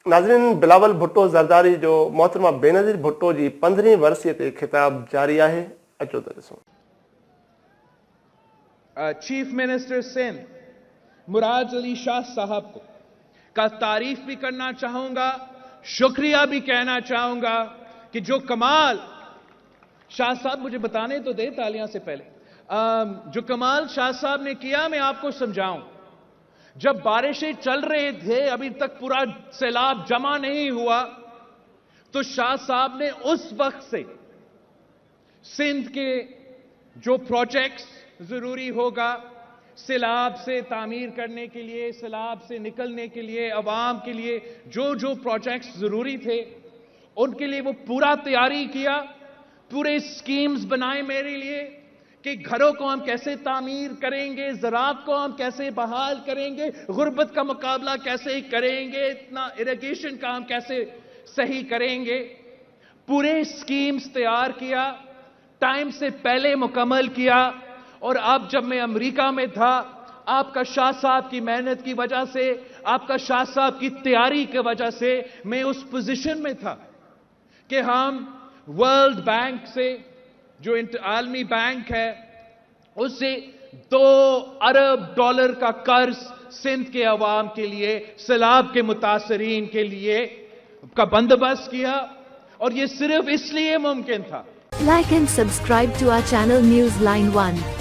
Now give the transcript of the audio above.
नाज़रीन, बिलावल भुट्टो ज़रदारी जो मोहतरमा बेनज़ीर भुट्टो जी 15वीं वरसीअ ते खिताब जारी आहे। अचो त ॾिसूं। चीफ मिनिस्टर सिंध मुराद अली शाह साहब को का तारीफ भी करना चाहूंगा, शुक्रिया भी कहना चाहूंगा कि जो कमाल शाह साहब, मुझे बताने तो दे तालियां से पहले, जो कमाल शाह साहब ने किया मैं आपको समझाऊं। जब बारिशें चल रहे थे, अभी तक पूरा सैलाब जमा नहीं हुआ, तो शाह साहब ने उस वक्त से सिंध के जो प्रोजेक्ट्स जरूरी होगा सैलाब से तामीर करने के लिए, सैलाब से निकलने के लिए, अवाम के लिए जो जो प्रोजेक्ट्स जरूरी थे उनके लिए वो पूरा तैयारी किया। पूरे स्कीम्स बनाए मेरे लिए कि घरों को हम कैसे तामीर करेंगे, ज़राअत को हम कैसे बहाल करेंगे, गुर्बत का मुकाबला कैसे करेंगे, इतना इरिगेशन का हम कैसे सही करेंगे। पूरे स्कीम्स तैयार किया, टाइम से पहले मुकम्मल किया। और अब जब मैं अमेरिका में था, आपका शाह साहब की मेहनत की वजह से, आपका शाह साहब की तैयारी की वजह से मैं उस पोजीशन में था कि हम वर्ल्ड बैंक से, जो आलमी बैंक है, उससे $2 अरब का कर्ज सिंध के अवाम के लिए, सैलाब के मुतासरीन के लिए का बंदोबस्त किया। और ये सिर्फ इसलिए मुमकिन था। Like and subscribe to our channel Newsline 1.